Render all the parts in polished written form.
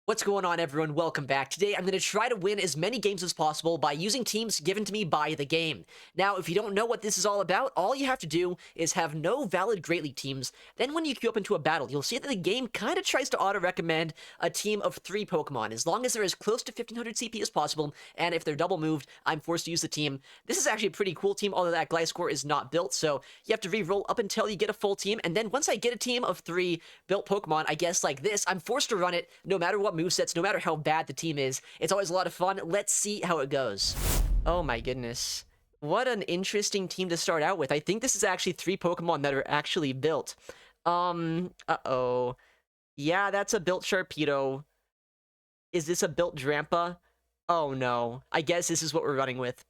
What's going on, everyone? Welcome back. Today, I'm going to try to win as many games as possible by using teams given to me by the game. Now, if you don't know what this is all about, all you have to do is have no valid Great League teams. Then when you queue up into a battle, you'll see that the game kind of tries to auto-recommend a team of 3 Pokemon, as long as they're as close to 1500 CP as possible, and if they're double moved, I'm forced to use the team. This is actually a pretty cool team, although that Gliscor is not built, so you have to re-roll up until you get a full team, and then once I get a team of 3 built Pokemon, I guess like this, I'm forced to run it no matter what movesets, no matter how bad the team is. It's always a lot of fun. Let's see how it goes. Oh my goodness. What an interesting team to start out with. I think this is actually 3 Pokemon that are actually built. Uh-oh. Yeah, that's a built Sharpedo. Is this a built Drampa? Oh no. I guess this is what we're running with.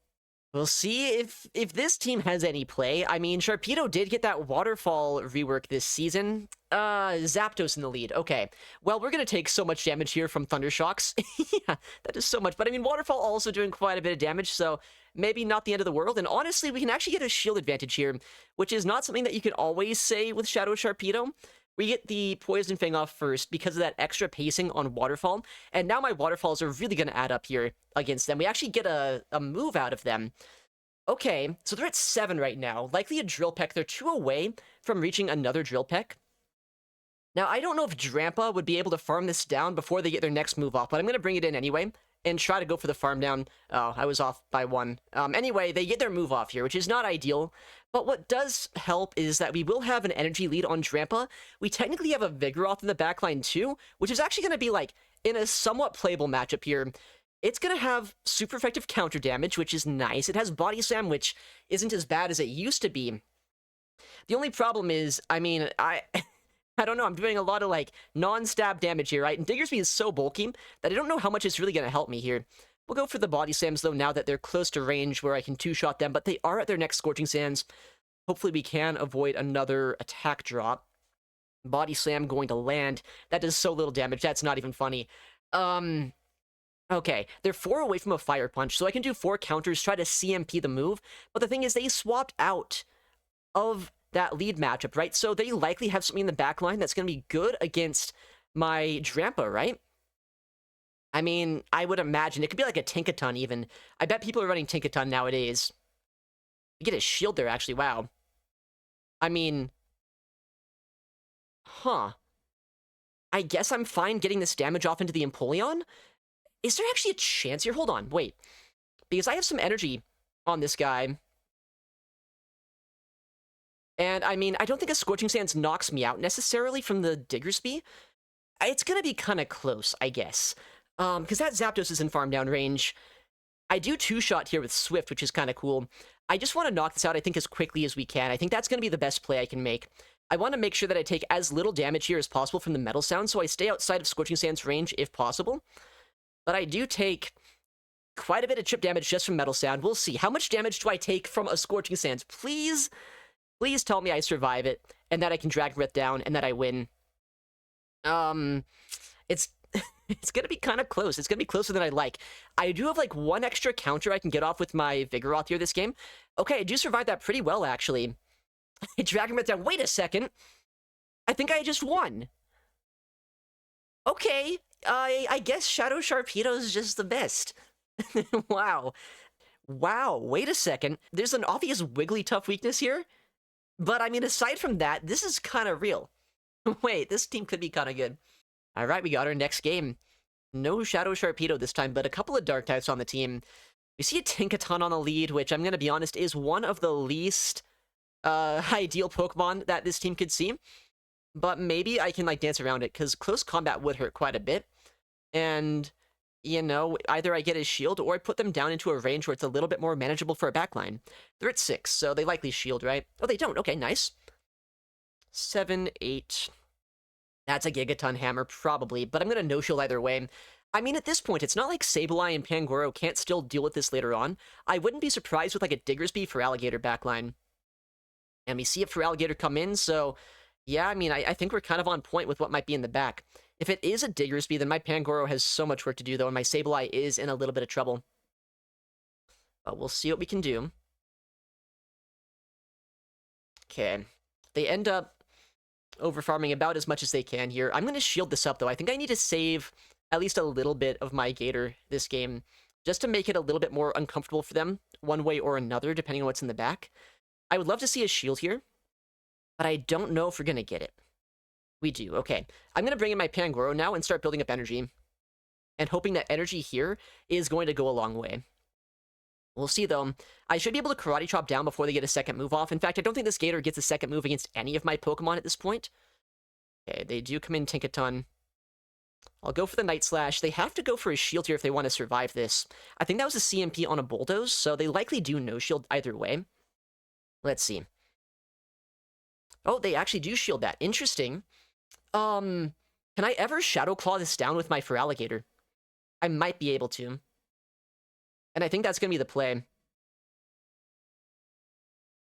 We'll see if this team has any play. I mean, Sharpedo did get that Waterfall rework this season. Zapdos in the lead. Okay. Well, we're gonna take so much damage here from Thunder Shocks. Yeah, that is so much. But I mean, Waterfall also doing quite a bit of damage, so maybe not the end of the world. And honestly, we can actually get a shield advantage here, which is not something that you can always say with Shadow Sharpedo. We get the Poison Fang off first because of that extra pacing on Waterfall, and now my Waterfalls are really going to add up here against them. We actually get a move out of them. Okay, so they're at 7 right now. Likely a Drill Peck. They're 2 away from reaching another Drill Peck. Now, I don't know if Drampa would be able to farm this down before they get their next move off, but I'm going to bring it in anyway and try to go for the farm down. Oh, I was off by 1. Anyway, they get their move off here, which is not ideal. But what does help is that we will have an energy lead on Drampa. We technically have a Vigoroth in the backline too, which is actually going to be like in a somewhat playable matchup here. It's going to have super effective counter damage, which is nice. It has Body Slam, which isn't as bad as it used to be. The only problem is, I mean, I don't know, I'm doing a lot of, like, non-stab damage here, right? And Diggersby is so bulky that I don't know how much it's really going to help me here. We'll go for the Body Slams, though, now that they're close to range where I can two-shot them, but they are at their next Scorching Sands. Hopefully we can avoid another attack drop. Body Slam going to land. That does so little damage, that's not even funny. Okay, they're 4 away from a Fire Punch, so I can do 4 counters, try to CMP the move, but the thing is, they swapped out of that lead matchup, right? So they likely have something in the back line that's going to be good against my Drampa, right? I mean, I would imagine. It could be like a Tinkaton, even. I bet people are running Tinkaton nowadays. We get a shield there, actually. Wow. I mean... Huh. I guess I'm fine getting this damage off into the Empoleon? Is there actually a chance here? Hold on, wait. Because I have some energy on this guy. And, I mean, I don't think a Scorching Sands knocks me out necessarily from the Diggersby. It's gonna be kind of close, I guess. Because that Zapdos is in farm down range. I do two-shot here with Swift, which is kind of cool. I just want to knock this out, I think, as quickly as we can. I think that's going to be the best play I can make. I want to make sure that I take as little damage here as possible from the Metal Sound, so I stay outside of Scorching Sands range if possible. But I do take quite a bit of chip damage just from Metal Sound. We'll see. How much damage do I take from a Scorching Sands? Please, please tell me I survive it, and that I can Dragon Breath down, and that I win. It's it's gonna be kind of close. It's gonna be closer than I'd like. I do have, like, 1 extra counter I can get off with my Vigoroth here this game. Okay, I do survive that pretty well, actually. Dragon Breath down. Wait a second. I think I just won. Okay, I guess Shadow Sharpedo is just the best. Wow. Wow, wait a second. There's an obvious Wigglytuff weakness here. But, I mean, aside from that, this is kind of real. Wait, this team could be kind of good. Alright, we got our next game. No Shadow Sharpedo this time, but a couple of Dark types on the team. We see a Tinkaton on the lead, which, I'm going to be honest, is one of the least ideal Pokemon that this team could see. But maybe I can, like, dance around it, because close combat would hurt quite a bit. And, you know, either I get a shield, or I put them down into a range where it's a little bit more manageable for a backline. They're at 6, so they likely shield, right? Oh, they don't. Okay, nice. 7, 8... That's a Gigaton Hammer, probably, but I'm going to no-shield either way. I mean, at this point, it's not like Sableye and Pangoro can't still deal with this later on. I wouldn't be surprised with, like, a Diggersby for Alligator backline. And we see it for Alligator come in, so, yeah, I mean, I think we're kind of on point with what might be in the back. If it is a Diggersby, then my Pangoro has so much work to do, though, and my Sableye is in a little bit of trouble. But we'll see what we can do. Okay. They end up over farming about as much as they can here. I'm going to shield this up, though. I think I need to save at least a little bit of my Gator this game, just to make it a little bit more uncomfortable for them, one way or another, depending on what's in the back. I would love to see a shield here, but I don't know if we're going to get it. We do, okay. I'm going to bring in my Pangoro now and start building up energy, and hoping that energy here is going to go a long way. We'll see, though. I should be able to Karate Chop down before they get a second move off. In fact, I don't think this Gator gets a second move against any of my Pokemon at this point. Okay, they do come in Tinkaton. I'll go for the Night Slash. They have to go for a shield here if they want to survive this. I think that was a CMP on a Bulldoze, so they likely do no shield either way. Let's see. Oh, they actually do shield that. Interesting. Can I ever Shadow Claw this down with my Feraligatr? I might be able to. And I think that's going to be the play.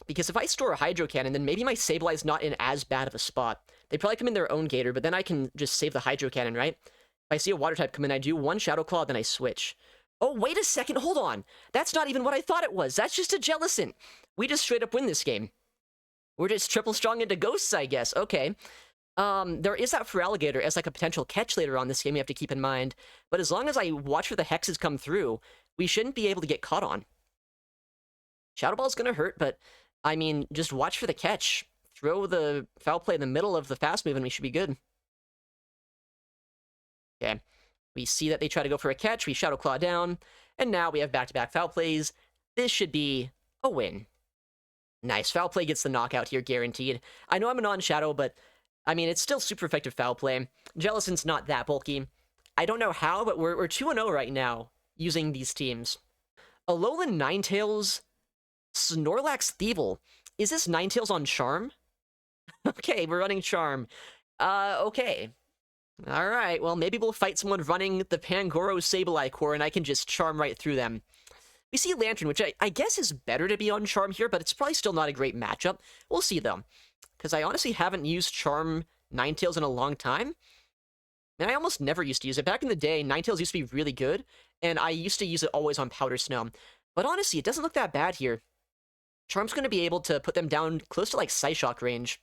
Because if I store a Hydro Cannon, then maybe my Sableye's not in as bad of a spot. They probably come in their own Gator, but then I can just save the Hydro Cannon, right? If I see a Water type come in, I do one Shadow Claw, then I switch. Oh, wait a second, hold on. That's not even what I thought it was. That's just a Jellicent. We just straight up win this game. We're just triple strong into Ghosts, I guess. Okay. There is that Feraligatr as like a potential catch later on this game you have to keep in mind. But as long as I watch for the Hexes come through, we shouldn't be able to get caught on. Shadow Ball's gonna hurt, but I mean, just watch for the catch. Throw the Foul Play in the middle of the fast move and we should be good. Okay. We see that they try to go for a catch, we Shadow Claw down, and now we have back-to-back Foul Plays. This should be a win. Nice. Foul Play gets the knockout here, guaranteed. I know I'm a non-Shadow, but I mean, it's still super effective Foul Play. Jellicent's not that bulky. I don't know how, but we're 2-0 right now using these teams. Alolan Ninetales, Snorlax Thievul. Is this Ninetales on Charm? Okay, we're running Charm. Okay. Alright, well, maybe we'll fight someone running the Pangoro Sableye core, and I can just Charm right through them. We see Lantern, which I guess is better to be on Charm here, but it's probably still not a great matchup. We'll see, though. Because I honestly haven't used Charm Ninetales in a long time. And I almost never used to use it. Back in the day, Ninetales used to be really good, and I used to use it always on Powder Snow. But honestly, it doesn't look that bad here. Charm's going to be able to put them down close to, like, Psyshock range.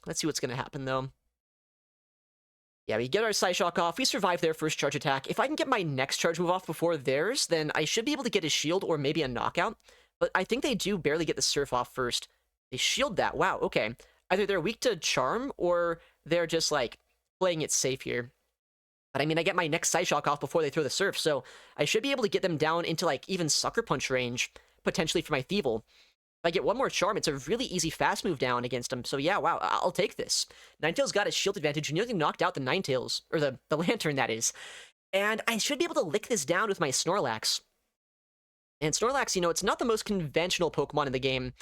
Let's see what's going to happen, though. Yeah, we get our Psyshock off. We survive their first charge attack. If I can get my next charge move off before theirs, then I should be able to get a shield or maybe a knockout. But I think they do barely get the Surf off first. They shield that. Wow, okay. Either they're weak to Charm, or they're just, like, playing it safe here. But, I mean, I get my next Psyshock off before they throw the Surf, so I should be able to get them down into, like, even Sucker Punch range, potentially for my Thievul. If I get one more Charm, it's a really easy fast move down against them. So yeah, wow, I'll take this. Ninetales got a shield advantage, nearly knocked out the Ninetales, or the Lantern, that is. And I should be able to lick this down with my Snorlax. And Snorlax, you know, it's not the most conventional Pokemon in the game,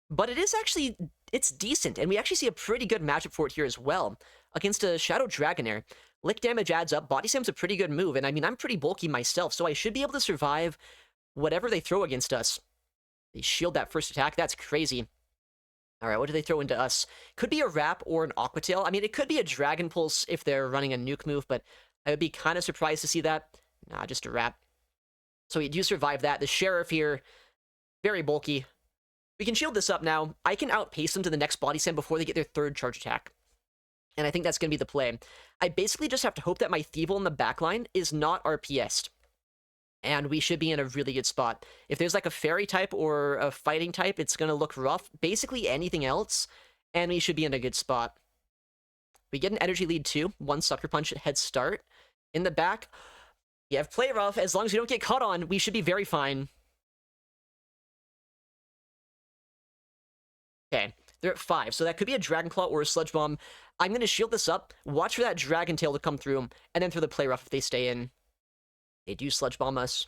but it is actually, it's decent. And we actually see a pretty good matchup for it here as well. Against a Shadow Dragonair. Lick damage adds up, Body Slam's a pretty good move, and I mean, I'm pretty bulky myself, so I should be able to survive whatever they throw against us. They shield that first attack. That's crazy. Alright, what do they throw into us? Could be a Wrap or an Aqua Tail. I mean, it could be a Dragon Pulse if they're running a Nuke move, but I would be kind of surprised to see that. Nah, just a Wrap. So we do survive that. The Sheriff here, very bulky. We can shield this up now. I can outpace them to the next Body Slam before they get their third charge attack. And I think that's going to be the play. I basically just have to hope that my Thievul in the backline is not RPS'd. And we should be in a really good spot. If there's like a Fairy type or a Fighting type, it's going to look rough. Basically anything else, and we should be in a good spot. We get an Energy Lead too. One Sucker Punch head start. In the back, we have Play Rough. As long as we don't get caught on, we should be very fine. Okay, they're at 5, so that could be a Dragon Claw or a Sludge Bomb. I'm going to shield this up, watch for that Dragon Tail to come through, and then throw the Play Rough if they stay in. They do Sludge Bomb us.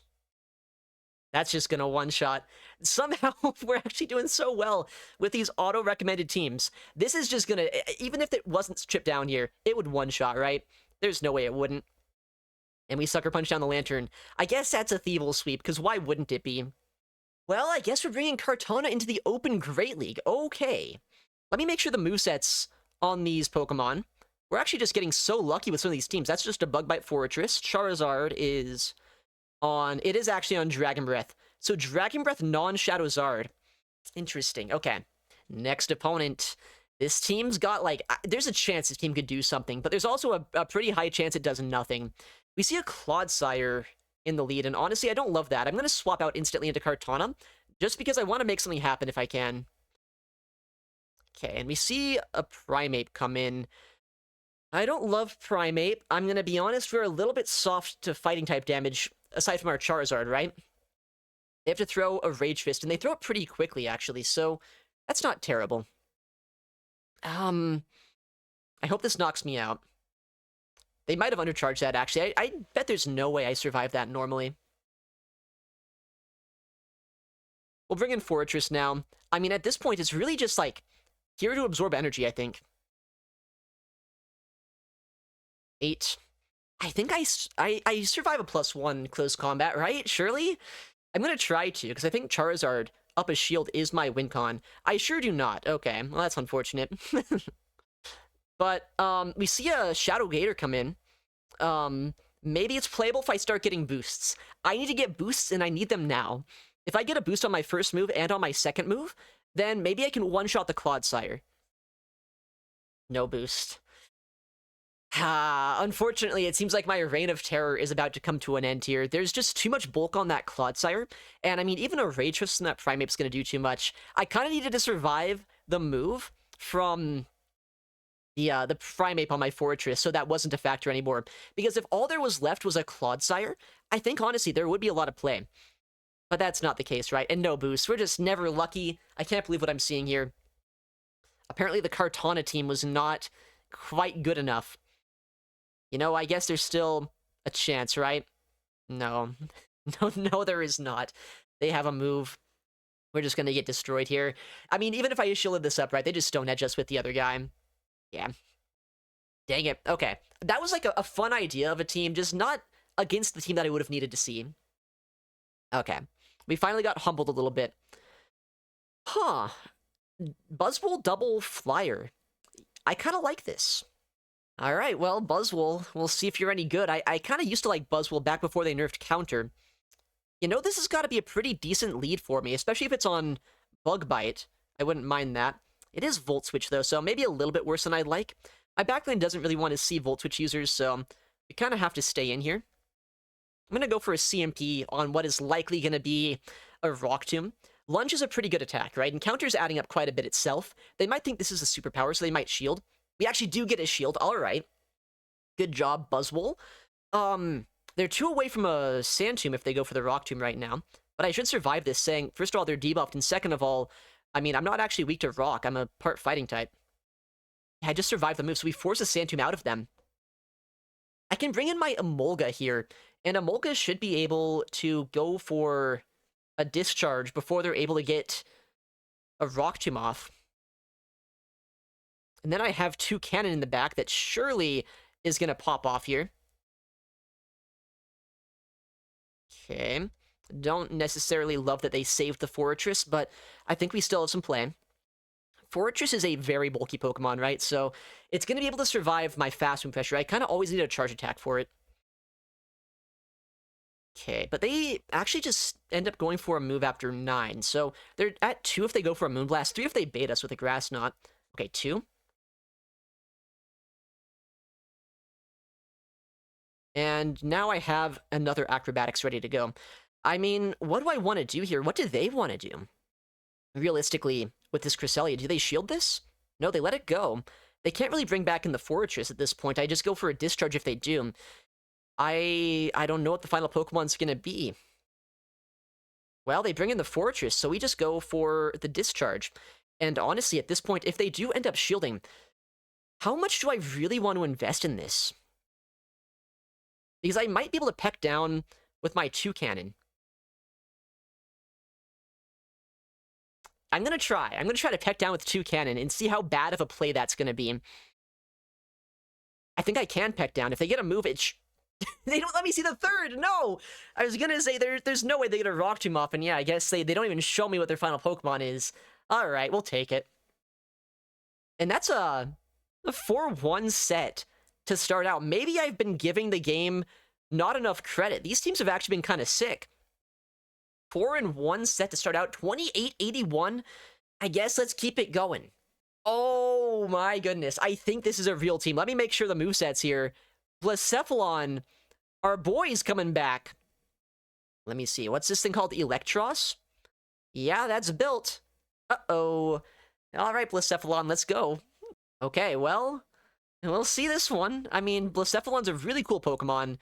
That's just gonna one-shot. Somehow, we're actually doing so well with these auto-recommended teams. This is just gonna... Even if it wasn't chipped down here, it would one-shot, right? There's no way it wouldn't. And we Sucker Punch down the Lantern. I guess that's a Thievul sweep, because why wouldn't it be? Well, I guess we're bringing Cartana into the Open Great League. Okay. Let me make sure the movesets on these Pokemon... We're actually just getting so lucky with some of these teams. That's just a Bug Bite Fortress. Charizard is on... It is actually on Dragon Breath. So Dragon Breath non-Shadow Zard. Interesting. Okay. Next opponent. This team's got, like, there's a chance this team could do something, but there's also a pretty high chance it does nothing. We see a Clodsire in the lead, and honestly, I don't love that. I'm going to swap out instantly into Cartana, just because I want to make something happen if I can. Okay, and we see a Primeape come in. I don't love Primeape. I'm going to be honest, we're a little bit soft to fighting type damage, aside from our Charizard, right? They have to throw a Rage Fist, and they throw it pretty quickly, actually, so that's not terrible. I hope this knocks me out. They might have undercharged that, actually. I bet there's no way I survive that normally. We'll bring in Fortress now. I mean, at this point, it's really just, like, here to absorb energy, I think. 8. I think I survive a +1 close combat, right? Surely? I'm gonna try to, because I think Charizard up a shield is my win con. I sure do not. Okay, well, that's unfortunate. But, we see a Shadow Gator come in. Maybe it's playable if I start getting boosts. I need to get boosts, and I need them now. If I get a boost on my first move and on my second move, then maybe I can one-shot the Clodsire. No boost. Unfortunately, it seems like my reign of terror is about to come to an end here. There's just too much bulk on that Clodsire, and I mean, even a Rage Fist from that Primeape's gonna do too much. I kind of needed to survive the move from the Primeape on my Fortress, so that wasn't a factor anymore. Because if all there was left was a Clodsire, I think, honestly, there would be a lot of play. But that's not the case, right? And no boost. We're just never lucky. I can't believe what I'm seeing here. Apparently, the Cartana team was not quite good enough. You know, I guess there's still a chance, right? No. No, there is not. They have a move. We're just gonna get destroyed here. I mean, even if I shielded this up, right, they just Stone Edge us with the other guy. Yeah. Dang it. Okay. That was like a fun idea of a team, just not against the team that I would have needed to see. Okay. We finally got humbled a little bit. Huh. Buzzwole double flyer. I kind of like this. All right, well, Buzzwole, we'll see if you're any good. I kind of used to like Buzzwole back before they nerfed Counter. You know, this has got to be a pretty decent lead for me, especially if it's on Bug Bite. I wouldn't mind that. It is Volt Switch, though, so maybe a little bit worse than I'd like. My backlane doesn't really want to see Volt Switch users, so we kind of have to stay in here. I'm going to go for a CMP on what is likely going to be a Rock Tomb. Lunge is a pretty good attack, right? And Counter's adding up quite a bit itself. They might think this is a superpower, so they might shield. We actually do get a shield. All right. Good job, Buzzwole. They're 2 away from a Sand Tomb if they go for the Rock Tomb right now. But I should survive this, saying, first of all, they're debuffed, and second of all, I mean, I'm not actually weak to Rock. I'm a part Fighting type. I just survived the move, so we force a Sand Tomb out of them. I can bring in my Emolga here, and Emolga should be able to go for a Discharge before they're able to get a Rock Tomb off. And then I have 2 cannon in the back that surely is going to pop off here. Okay. Don't necessarily love that they saved the Fortress, but I think we still have some play. Fortress is a very bulky Pokemon, right? So it's going to be able to survive my fast move pressure. I kind of always need a charge attack for it. Okay, but they actually just end up going for a move after 9. So they're at 2 if they go for a Moonblast, 3 if they bait us with a Grass Knot. Okay, 2. And now I have another Acrobatics ready to go. I mean, what do I want to do here? What do they want to do? Realistically, with this Cresselia, do they shield this? No, they let it go. They can't really bring back in the Fortress at this point. I just go for a Discharge if they do. I don't know what the final Pokemon's gonna be. Well, they bring in the Fortress, so we just go for the Discharge. And honestly, at this point, if they do end up shielding, how much do I really want to invest in this? Because I might be able to peck down with my 2 cannon. I'm gonna try. I'm gonna try to peck down with 2 cannon and see how bad of a play that's gonna be. I think I can peck down. If they get a move, they don't let me see the 3rd! No! I was gonna say, there's no way they get a Rock Tomb off, and yeah, I guess they don't even show me what their final Pokemon is. Alright, we'll take it. And that's a 4-1 set to start out. Maybe I've been giving the game not enough credit. These teams have actually been kind of sick. 4-1 set to start out, 28-81. I guess let's keep it going. Oh my goodness. I think this is a real team. Let me make sure the moveset's here. Blacephalon, our boy's coming back. Let me see. What's this thing called? Eelektross? Yeah, that's built. Uh-oh. All right, Blacephalon, let's go. Okay, well, we'll see this one. I mean, Blacephalon's a really cool Pokemon.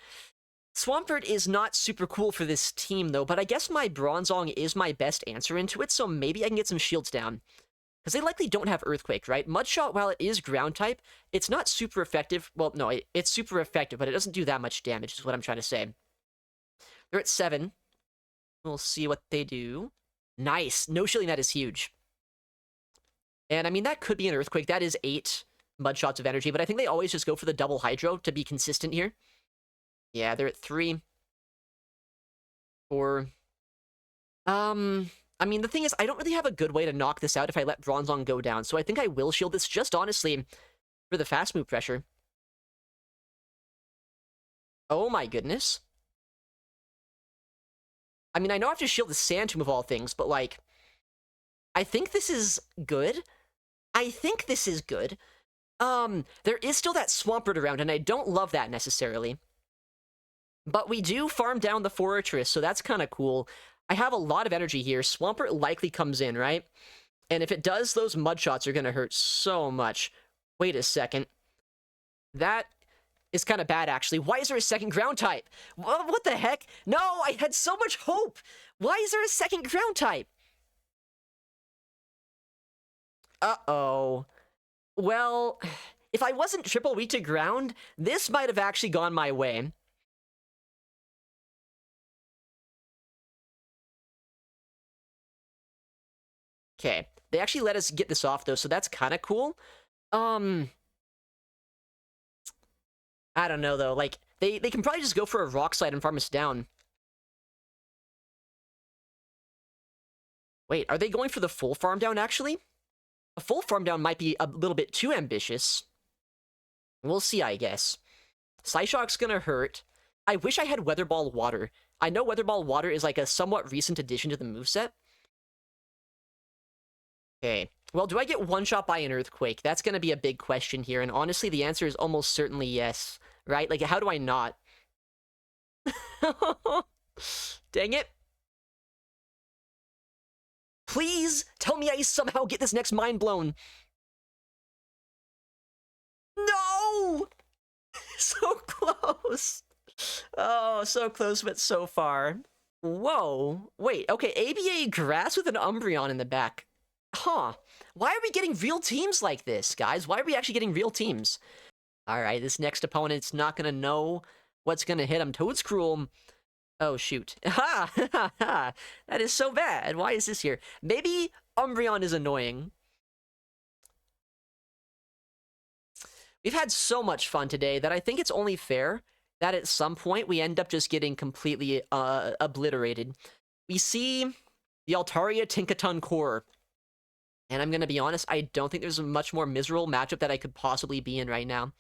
Swampert is not super cool for this team, though, but I guess my Bronzong is my best answer into it, so maybe I can get some shields down. Because they likely don't have Earthquake, right? Mudshot, while it is ground type, it's not super effective. Well, no, it's super effective, but it doesn't do that much damage, is what I'm trying to say. They're at 7. We'll see what they do. Nice. No Shielding Net is huge. And, I mean, that could be an Earthquake. That is 8 Mudshots of energy, but I think they always just go for the double Hydro to be consistent here. Yeah, they're at 3. 4. I mean, the thing is, I don't really have a good way to knock this out if I let Bronzong go down, so I think I will shield this just honestly for the fast move pressure. Oh my goodness. I mean, I know I have to shield the Sand Tomb of all things, but like, I think this is good. I think this is good. There is still that Swampert around, and I don't love that necessarily. But we do farm down the Fortress, so that's kind of cool. I have a lot of energy here. Swampert likely comes in, right? And if it does, those Mudshots are going to hurt so much. Wait a second. That is kind of bad, actually. Why is there a second ground type? What the heck? No, I had so much hope. Why is there a second ground type? Uh-oh. Well, if I wasn't triple weak to ground, this might have actually gone my way. Okay, they actually let us get this off, though, so that's kind of cool. I don't know, though. Like, they can probably just go for a Rock Slide and farm us down. Wait, are they going for the full farm down, actually? A full farm down might be a little bit too ambitious. We'll see, I guess. Psyshock's gonna hurt. I wish I had Weather Ball Water. I know Weather Ball Water is like a somewhat recent addition to the moveset. Okay. Well, do I get one-shot by an Earthquake? That's going to be a big question here, and honestly, the answer is almost certainly yes, right? Like, how do I not? Dang it. Please tell me I somehow get this next mind blown. No! So close. Oh, so close, but so far. Whoa. Wait, okay, ABA Grass with an Umbreon in the back. Huh. Why are we getting real teams like this, guys? Why are we actually getting real teams? Alright, this next opponent's not gonna know what's gonna hit him. Toadscruel. Oh, shoot. Ha! Ha! Ha! That is so bad. Why is this here? Maybe Umbreon is annoying. We've had so much fun today that I think it's only fair that at some point we end up just getting completely obliterated. We see the Altaria Tinkaton Core. And I'm going to be honest, I don't think there's a much more miserable matchup that I could possibly be in right now.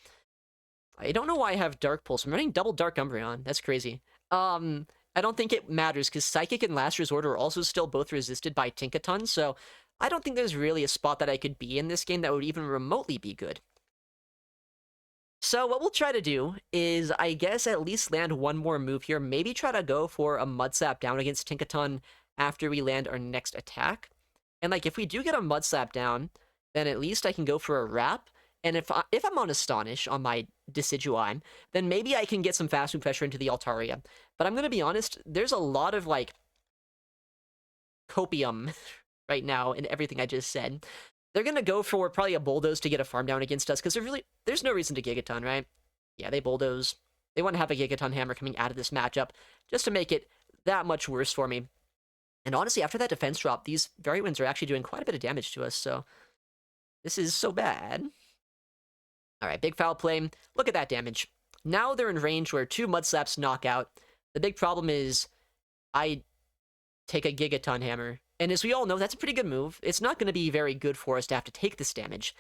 I don't know why I have Dark Pulse. I'm running double Dark Umbreon. That's crazy. I don't think it matters, because Psychic and Last Resort are also still both resisted by Tinkaton, so I don't think there's really a spot that I could be in this game that would even remotely be good. So what we'll try to do is, I guess, at least land one more move here. Maybe try to go for a Mud Slap down against Tinkaton after we land our next attack. And, like, if we do get a Mud Slap down, then at least I can go for a Wrap. And if I'm on Astonish on my Decidueye, then maybe I can get some fast move pressure into the Altaria. But I'm going to be honest, there's a lot of, like, copium right now in everything I just said. They're going to go for probably a Bulldoze to get a farm down against us, because there's no reason to Gigaton, right? Yeah, they Bulldoze. They want to have a Gigaton Hammer coming out of this matchup, just to make it that much worse for me. And honestly, after that defense drop, these Fairy Winds are actually doing quite a bit of damage to us, so this is so bad. Alright, big foul play. Look at that damage. Now they're in range where 2 Mud Slaps knock out. The big problem is I take a Gigaton Hammer. And as we all know, that's a pretty good move. It's not going to be very good for us to have to take this damage.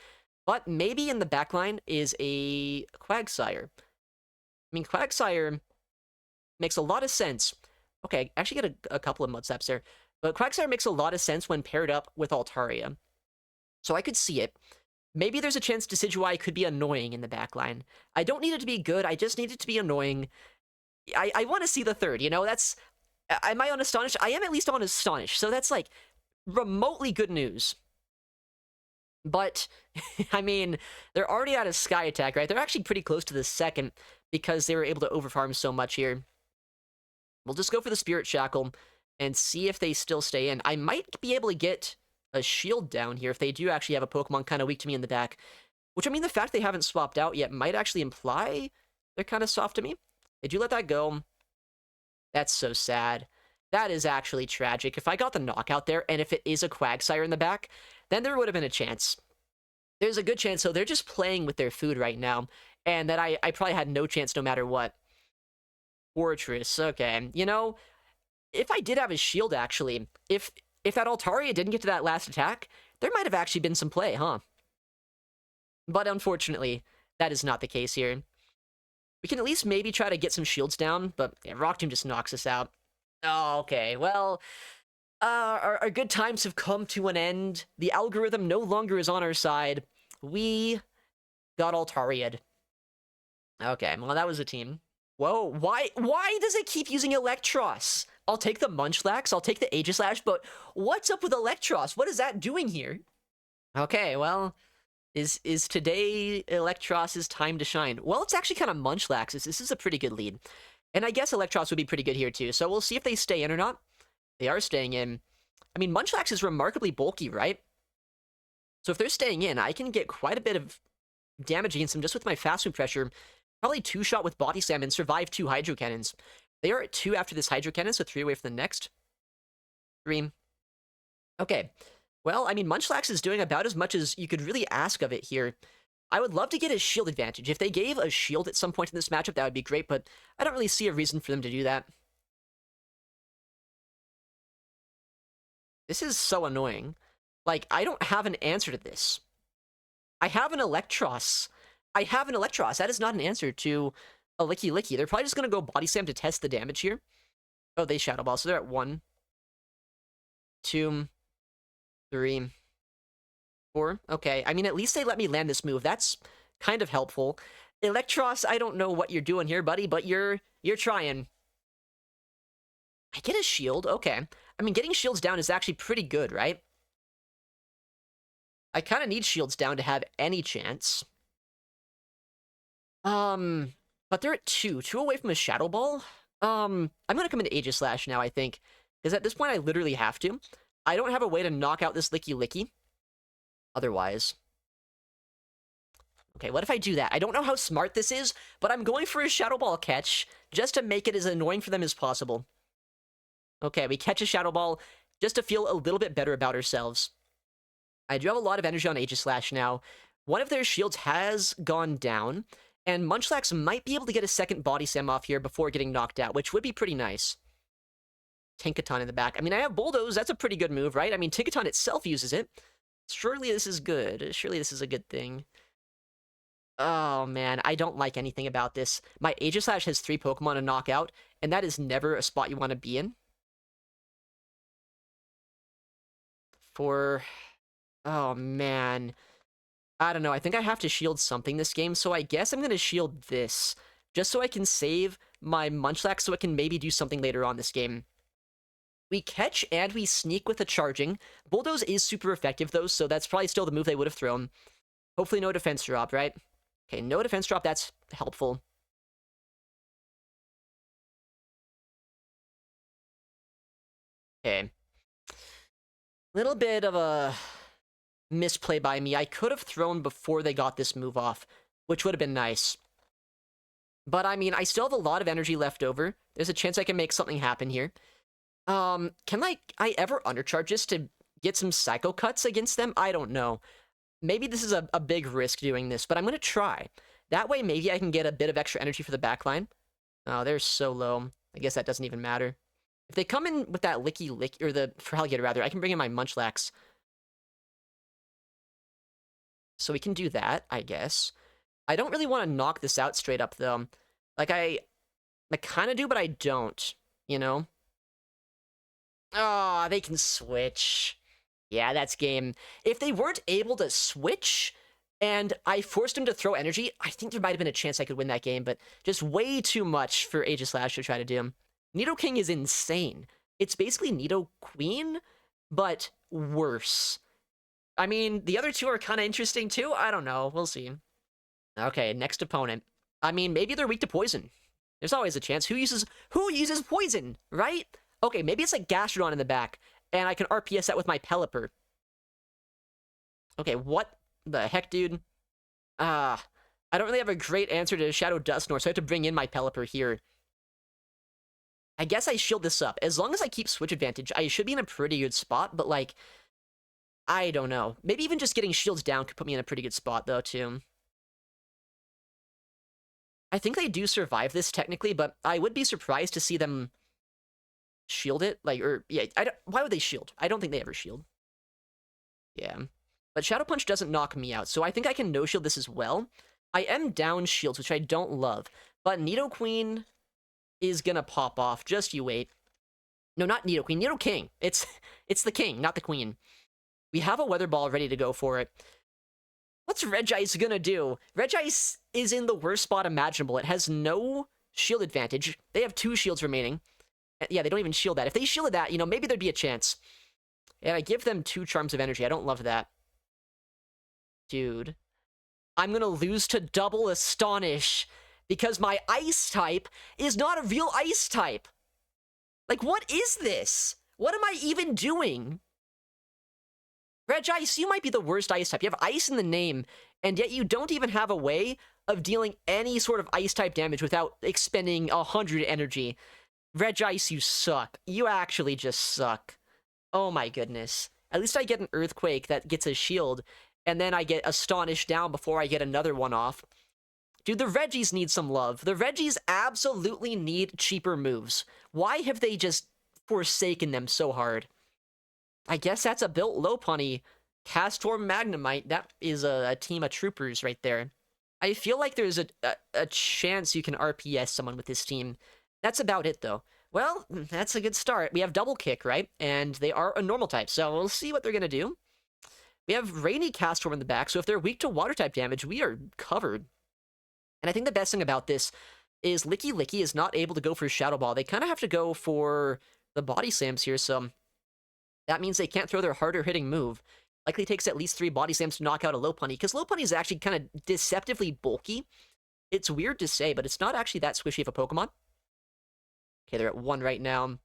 But maybe in the backline is a Quagsire. I mean, Quagsire makes a lot of sense. Okay, I actually get a couple of Mud Slaps there. But Quagsire makes a lot of sense when paired up with Altaria. So I could see it. maybe there's a chance Decidueye could be annoying in the backline. I don't need it to be good, I just need it to be annoying. I want to see the third, you know? That's... Am I on Astonish? I am at least on Astonish, so that's, like, remotely good news. But, I mean, they're already out of Sky Attack, right? They're actually pretty close to the second because they were able to overfarm so much here. We'll just go for the Spirit Shackle and see if they still stay in. I might be able to get a shield down here if they do actually have a Pokemon kind of weak to me in the back. Which, I mean, the fact they haven't swapped out yet might actually imply they're kind of soft to me. They do let that go. That's so sad. That is actually tragic. If I got the knockout there, and if it is a Quagsire in the back, then there would have been a chance. There's a good chance, so they're just playing with their food right now, and that I probably had no chance no matter what. Fortress, okay. You know, if I did have a shield, actually, if that Altaria didn't get to that last attack, there might have actually been some play, huh? But unfortunately, that is not the case here. We can at least maybe try to get some shields down, but yeah, Rock Tomb just knocks us out. Oh, okay, well, our good times have come to an end. The algorithm no longer is on our side. We got Altaria'd. Okay, well, that was a team. Whoa, why does it keep using Eelektross? I'll take the Munchlax, I'll take the Aegislash, but what's up with Eelektross? What is that doing here? Okay, well, is today Eelektross's time to shine? Well, it's actually kind of Munchlax's. This is a pretty good lead. And I guess Eelektross would be pretty good here, too. So we'll see if they stay in or not. They are staying in. I mean, Munchlax is remarkably bulky, right? So if they're staying in, I can get quite a bit of damage against them just with my fast move pressure. Probably 2-shot with Body Slam and survive 2 Hydro Cannons. They are at 2 after this Hydro Cannon, so 3 away from the next. 3. Okay. Well, I mean, Munchlax is doing about as much as you could really ask of it here. I would love to get a shield advantage. If they gave a shield at some point in this matchup, that would be great, but I don't really see a reason for them to do that. This is so annoying. Like, I don't have an answer to this. I have an Eelektross. That is not an answer to a Licky Licky. They're probably just going to go Body Slam to test the damage here. Oh, they Shadow Ball, so they're at 1, 2, 3, 4. Okay, I mean, at least they let me land this move. That's kind of helpful. Eelektross, I don't know what you're doing here, buddy, but you're trying. I get a shield? Okay. I mean, getting shields down is actually pretty good, right? I kind of need shields down to have any chance. But they're at 2 away from a Shadow Ball. I'm gonna come into Aegislash now, I think. Because at this point, I literally have to. I don't have a way to knock out this Licky Licky. Otherwise. Okay, what if I do that? I don't know how smart this is, but I'm going for a Shadow Ball catch, just to make it as annoying for them as possible. Okay, we catch a Shadow Ball, just to feel a little bit better about ourselves. I do have a lot of energy on Aegislash now. One of their shields has gone down, and Munchlax might be able to get a second Body Slam off here before getting knocked out, which would be pretty nice. Tinkaton in the back. I mean, I have Bulldoze. That's a pretty good move, right? I mean, Tinkaton itself uses it. Surely this is good. Surely this is a good thing. Oh, man. I don't like anything about this. My Aegislash has 3 Pokemon to knock out, and that is never a spot you want to be in. Oh, man. I don't know. I think I have to shield something this game, so I guess I'm going to shield this. Just so I can save my Munchlax so it can maybe do something later on this game. We catch and we sneak with a charging. Bulldoze is super effective, though, so that's probably still the move they would have thrown. Hopefully no defense drop, right? Okay, no defense drop. That's helpful. Okay. Little bit of a misplay by me. I could have thrown before they got this move off, which would have been nice. But, I mean, I still have a lot of energy left over. There's a chance I can make something happen here. Can, I ever undercharge this to get some Psycho Cuts against them? I don't know. Maybe this is a big risk doing this, but I'm going to try. That way, maybe I can get a bit of extra energy for the backline. Oh, they're so low. I guess that doesn't even matter. If they come in with that Licky Lick, or the Feraligatr rather, I can bring in my Munchlax. So we can do that, I guess. I don't really want to knock this out straight up, though. Like, I kind of do, but I don't, you know? Oh, they can switch. Yeah, that's game. If they weren't able to switch, and I forced him to throw energy. I think there might have been a chance I could win that game, but just way too much for Aegislash to try to do. Nidoking is insane. It's basically Nidoqueen, but worse. I mean, the other two are kind of interesting too. I don't know. We'll see. Okay, next opponent. I mean, maybe they're weak to poison. There's always a chance. Who uses poison, right? Okay, maybe it's like Gastrodon in the back, and I can RPS that with my Pelipper. Okay, what the heck, dude? I don't really have a great answer to Shadow Dusknoir, so I have to bring in my Pelipper here. I guess I shield this up. As long as I keep switch advantage, I should be in a pretty good spot, but, like, I don't know. Maybe even just getting shields down could put me in a pretty good spot, though, too. I think they do survive this, technically, but I would be surprised to see them shield it. Like, or, yeah, why would they shield? I don't think they ever shield. Yeah. But Shadow Punch doesn't knock me out, so I think I can no-shield this as well. I am down shields, which I don't love, but Nidoqueen is gonna pop off. Just you wait. No, not Nidoqueen. Nidoking. It's the king, not the queen. We have a Weather Ball ready to go for it. What's Regice gonna do? Regice is in the worst spot imaginable. It has no shield advantage. They have 2 shields remaining. Yeah, they don't even shield that. If they shielded that, you know, maybe there'd be a chance. And I give them 2 Charms of Energy. I don't love that. Dude. I'm gonna lose to double Astonish because my Ice type is not a real Ice type. Like, what is this? What am I even doing? Regice, you might be the worst Ice type. You have Ice in the name, and yet you don't even have a way of dealing any sort of Ice type damage without expending 100 energy. Regice, you suck. You actually just suck. Oh my goodness. At least I get an Earthquake that gets a shield, and then I get Astonished down before I get another one off. Dude, the Reggies need some love. The Reggies absolutely need cheaper moves. Why have they just forsaken them so hard? I guess that's a built Lopunny. Castform Magnemite, that is a team of troopers right there. I feel like there's a chance you can RPS someone with this team. That's about it, though. Well, that's a good start. We have Double Kick, right? And they are a normal type, so we'll see what they're going to do. We have Rainy Castform in the back, so if they're weak to water type damage, we are covered. And I think the best thing about this is Licky Licky is not able to go for Shadow Ball. They kind of have to go for the Body Slams here, so that means they can't throw their harder hitting move. Likely takes at least 3 Body Slams to knock out a Lopunny, because Lopunny is actually kind of deceptively bulky. It's weird to say, but it's not actually that squishy of a Pokemon. Okay, they're at 1 right now.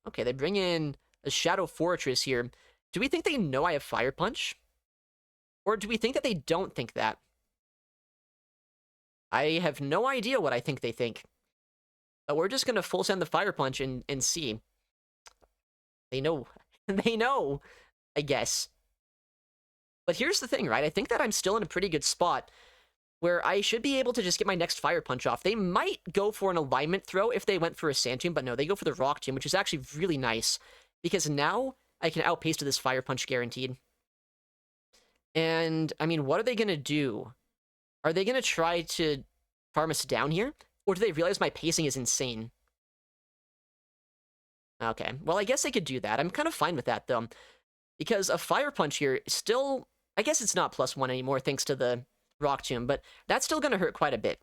Okay, they bring in a Shadow Fortress here. Do we think they know I have Fire Punch? Or do we think that they don't think that? I have no idea what I think they think. But we're just going to full send the Fire Punch and see. They know. They know, I guess. But here's the thing, right? I think that I'm still in a pretty good spot where I should be able to just get my next Fire Punch off. They might go for an Alignment Throw if they went for a Sand Tomb, but no, they go for the Rock Tomb, which is actually really nice. Because now I can outpace to this Fire Punch guaranteed. And, I mean, what are they going to do? Are they going to try to farm us down here? Or do they realize my pacing is insane? Okay, well, I guess they could do that. I'm kind of fine with that, though. Because a Fire Punch here still... I guess it's not +1 anymore, thanks to the Rock Tomb, but that's still going to hurt quite a bit.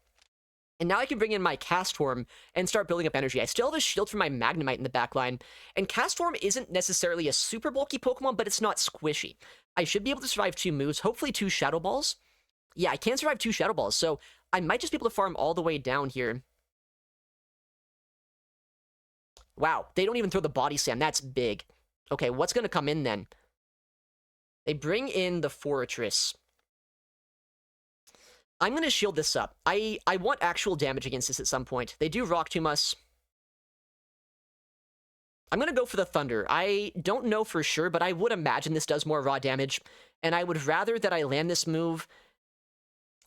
And now I can bring in my Castform and start building up energy. I still have a shield from my Magnemite in the backline, and Castform isn't necessarily a super bulky Pokemon, but it's not squishy. I should be able to survive 2 moves, hopefully 2 Shadow Balls. Yeah, I can survive 2 Shadow Balls, so I might just be able to farm all the way down here. Wow, they don't even throw the Body Slam. That's big. Okay, what's going to come in then? They bring in the Fortress. I'm going to shield this up. I want actual damage against this at some point. They do Rock Tomb us. I'm going to go for the Thunder. I don't know for sure, but I would imagine this does more raw damage. And I would rather that I land this move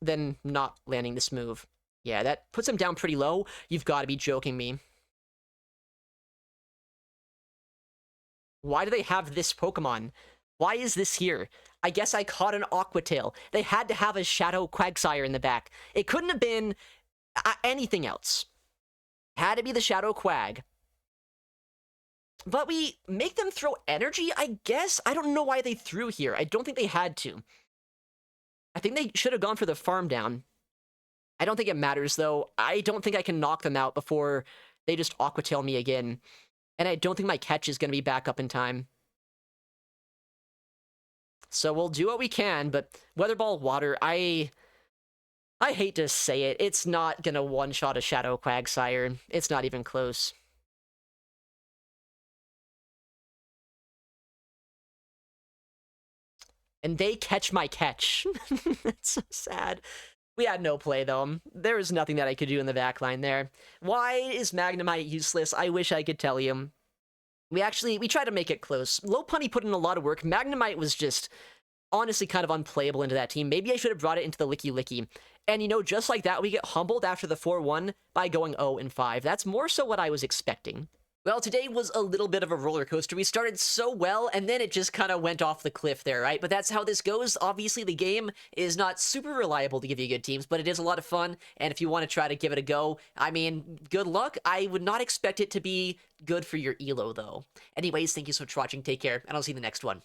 than not landing this move. Yeah, that puts him down pretty low. You've got to be joking me. Why do they have this Pokemon? Why is this here? I guess I caught an Aquatail. They had to have a Shadow Quagsire in the back. It couldn't have been anything else. Had to be the Shadow Quag. But we make them throw energy, I guess? I don't know why they threw here. I don't think they had to. I think they should have gone for the farm down. I don't think it matters, though. I don't think I can knock them out before they just Aqua Tail me again. And I don't think my catch is going to be back up in time. So we'll do what we can, but Weather Ball Water, I hate to say it, it's not going to one-shot a Shadow Quagsire. It's not even close. And they catch my catch. That's so sad. We had no play, though. There was nothing that I could do in the backline there. Why is Magnemite useless? I wish I could tell you. We tried to make it close. Lopunny put in a lot of work. Magnemite was just honestly kind of unplayable into that team. Maybe I should have brought it into the Licky Licky. And, you know, just like that, we get humbled after the 4-1 by going 0-5. That's more so what I was expecting. Well, today was a little bit of a roller coaster. We started so well, and then it just kind of went off the cliff there, right? But that's how this goes. Obviously, the game is not super reliable to give you good teams, but it is a lot of fun, and if you want to try to give it a go, I mean, good luck. I would not expect it to be good for your elo, though. Anyways, thank you so much for watching. Take care, and I'll see you in the next one.